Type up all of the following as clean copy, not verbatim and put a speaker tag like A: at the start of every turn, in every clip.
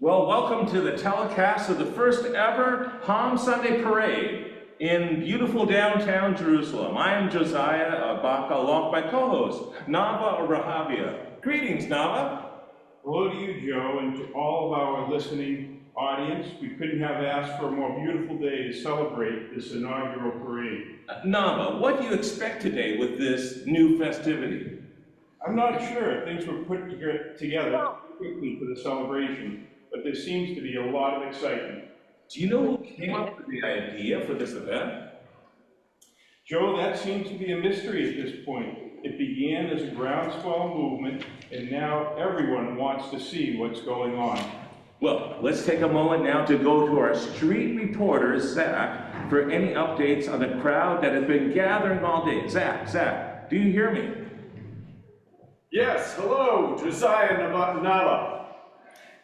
A: Well, welcome to the telecast of the first ever Palm Sunday Parade in beautiful downtown Jerusalem. I am Josiah Baca, along with my co-host, Nava Rahabia. Greetings, Nava.
B: Hello to you, Joe, and to all of our listening audience. We couldn't have asked for a more beautiful day to celebrate this inaugural parade.
A: Nava, what do you expect today with this new festivity?
B: I'm not sure. Things were put together quickly for the celebration, but there seems to be a lot of excitement.
A: Do you know who came up with the idea for this event?
B: Joe, that seems to be a mystery at this point. It began as a groundswell movement, and now everyone wants to see what's going on.
A: Well, let's take a moment now to go to our street reporter, Zach, for any updates on the crowd that has been gathering all day. Zach, do you hear me?
C: Yes, hello, Josiah Nava.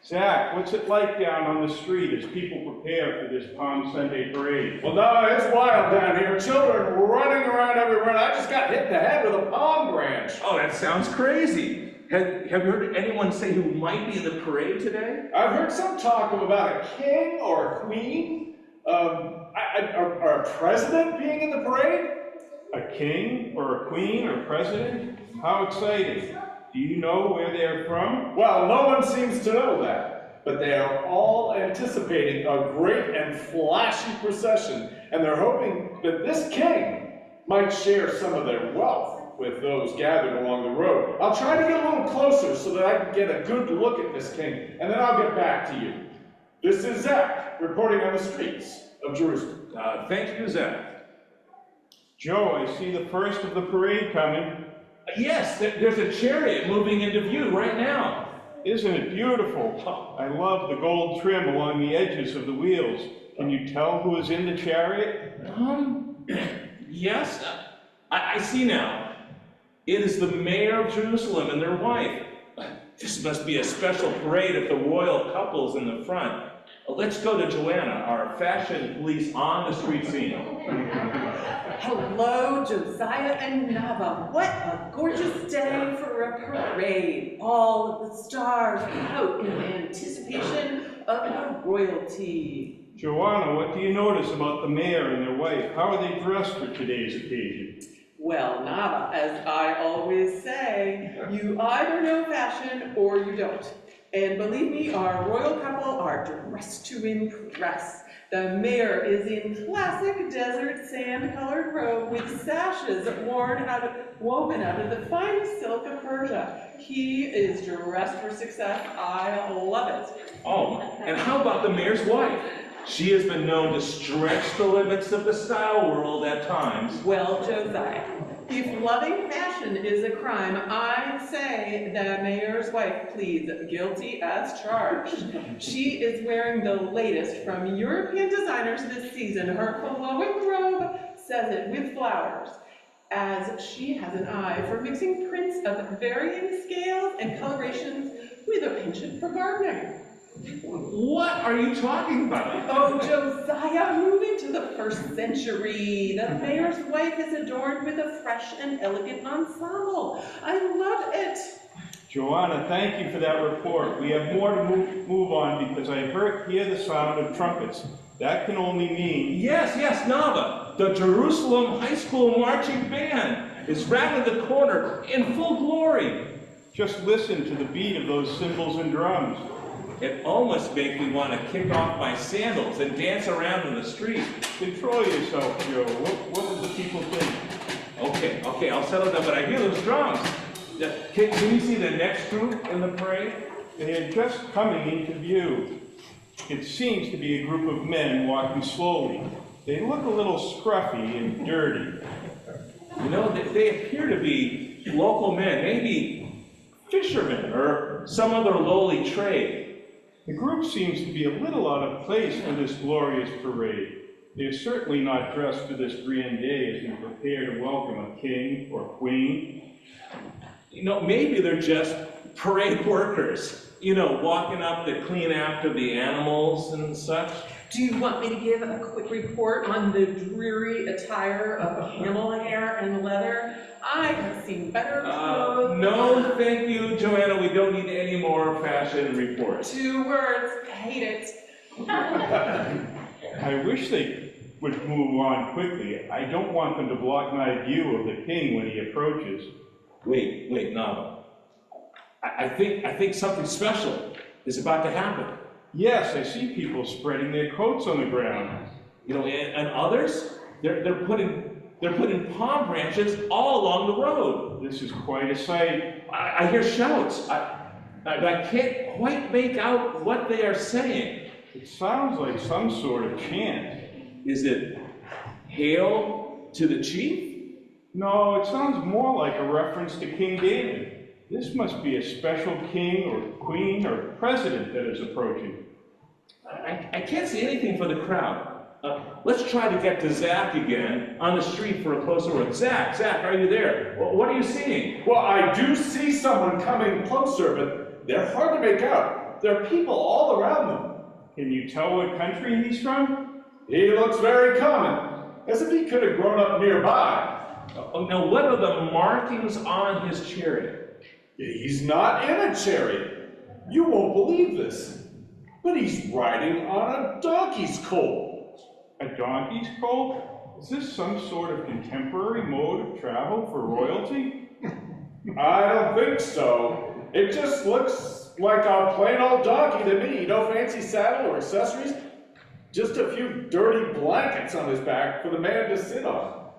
B: Zach, what's it like down on the street as people prepare for this Palm Sunday parade?
C: Well, no, it's wild down here. Children running around everywhere, and I just got hit in the head with a palm branch.
A: Oh, that sounds crazy. Have you heard anyone say who might be in the parade today?
C: I've heard some talk about a king or a queen, or a president being in the parade.
B: A king or a queen or president? How exciting. Do you know where they're from?
C: Well, no one seems to know that, but they are all anticipating a great and flashy procession, and they're hoping that this king might share some of their wealth with those gathered along the road. I'll try to get a little closer so that I can get a good look at this king, and then I'll get back to you. This is Zach, reporting on the streets of Jerusalem.
A: Thank you, Zach.
B: Joe, I see the first of the parade coming.
A: Yes, there's a chariot moving into view right now.
B: Isn't it beautiful? I love the gold trim along the edges of the wheels. Can you tell who is in the chariot?
A: Yes, I see now. It is the mayor of Jerusalem and their wife. This must be a special parade if the royal couple's in the front. Let's go to Joanna, our fashion police on the street scene.
D: Hello, Josiah and Nava. What a gorgeous day for a parade. All of the stars out in anticipation of our royalty.
B: Joanna, what do you notice about the mayor and their wife? How are they dressed for today's occasion?
D: Well, Nava, as I always say, you either know fashion or you don't. And believe me, our royal couple are dressed to impress. The mayor is in classic desert sand-colored robe with sashes woven out of the finest silk of Persia. He is dressed for success. I love it.
A: Oh, and how about the mayor's wife? She has been known to stretch the limits of the style world at times.
D: Well, Josiah, if loving fashion is a crime, I'd say the mayor's wife pleads guilty as charged. She is wearing the latest from European designers this season. Her flowing robe says it with flowers, as she has an eye for mixing prints of varying scales and colorations with a penchant for gardening.
A: What are you talking about?
D: Oh, Josiah, move into the 1st century. The mayor's wife is adorned with a fresh and elegant ensemble. I love it.
B: Joanna, thank you for that report. We have more to move on because I hear the sound of trumpets. That can only mean...
A: Yes, Nava. The Jerusalem High School Marching Band is rounding the corner in full glory.
B: Just listen to the beat of those cymbals and drums.
A: It almost makes me want to kick off my sandals and dance around in the street.
B: Control yourself, Joe. What would the people think?
A: Okay, I'll settle down, but I hear those drums. Can you see the next group in the parade?
B: They are just coming into view. It seems to be a group of men walking slowly. They look a little scruffy and dirty.
A: You know, they appear to be local men, maybe fishermen or some other lowly trade.
B: The group seems to be a little out of place for this glorious parade. They are certainly not dressed for this grand day as we prepare to welcome a king or queen.
A: You know, maybe they're just parade workers, walking up to clean after the animals and such.
D: Do you want me to give a quick report on the dreary attire of camel hair and leather? I have seen better clothes.
A: No, thank you, Joanna. We don't don't need any more fashion reports.
D: 2 words, hate it.
B: I wish they would move on quickly. I don't want them to block my view of the king when he approaches.
A: Wait, Nava. I think something special is about to happen.
B: Yes, I see people spreading their coats on the ground.
A: You know, and others, they're putting palm branches all along the road.
B: This is quite a sight.
A: I hear shouts. I can't quite make out what they are saying.
B: It sounds like some sort of chant.
A: Is it hail to the chief?
B: No, it sounds more like a reference to King David. This must be a special king or queen or president that is approaching.
A: I can't see anything for the crowd. Let's try to get to Zach again on the street for a closer look. Zach, are you there? What are you seeing?
C: Well, I do see someone coming closer, but they're hard to make out. There are people all around them.
B: Can you tell what country he's from?
C: He looks very common, as if he could have grown up nearby.
A: Oh, now, what are the markings on his chariot?
C: He's not in a chariot. You won't believe this, but he's riding on a donkey's colt.
B: A donkey's colt? Is this some sort of contemporary mode of travel for royalty?
C: I don't think so. It just looks like a plain old donkey to me. No fancy saddle or accessories. Just a few dirty blankets on his back for the man to sit on.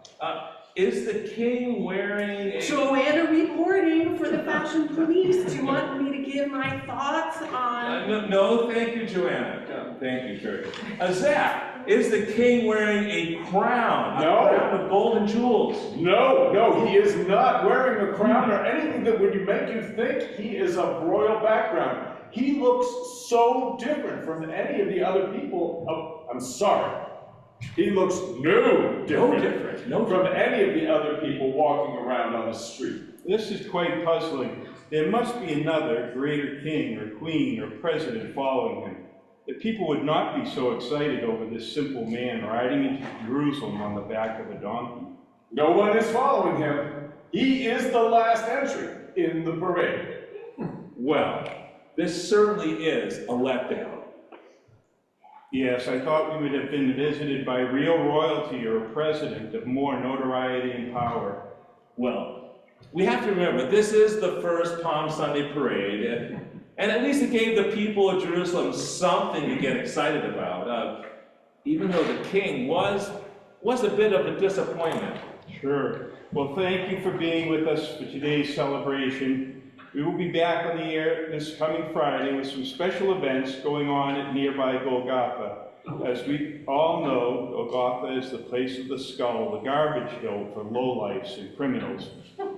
A: Is the king wearing a...
D: Joanna reporting for the fashion police. Do you want me to give my thoughts on...
A: No, thank you, Joanna. No, thank you, Kurt. Zach, is the king wearing a crown?
C: No.
A: A crown of gold and jewels?
C: No, he is not wearing a crown or anything that would make you think he is of royal background. He looks so different from any of the other people. Oh, I'm sorry. He looks no different from any of the other people walking around on the street.
B: This is quite puzzling. There must be another greater king or queen or president following him. The people would not be so excited over this simple man riding into Jerusalem on the back of a donkey.
C: No one is following him. He is the last entry in the parade.
A: Well, this certainly is a letdown.
B: Yes, I thought we would have been visited by real royalty or a president of more notoriety and power.
A: Well, we have to remember, this is the first Palm Sunday parade, and at least it gave the people of Jerusalem something to get excited about, even though the king was a bit of a disappointment.
B: Sure. Well, thank you for being with us for today's celebration. We will be back on the air this coming Friday with some special events going on at nearby Golgotha. As we all know, Golgotha is the place of the skull, the garbage hill for lowlifes and criminals.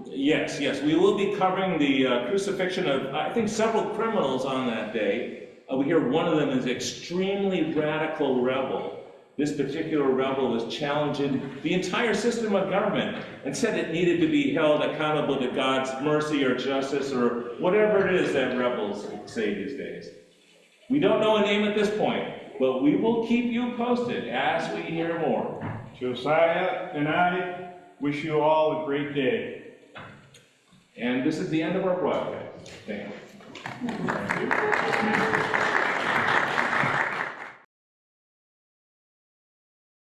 A: Yes, we will be covering the crucifixion of, I think, several criminals on that day. We hear one of them is an extremely radical rebel. This particular rebel was challenging the entire system of government and said it needed to be held accountable to God's mercy or justice or whatever it is that rebels say these days. We don't know a name at this point, but we will keep you posted as we hear more.
B: Josiah and I wish you all a great day.
A: And this is the end of our broadcast. Thank you.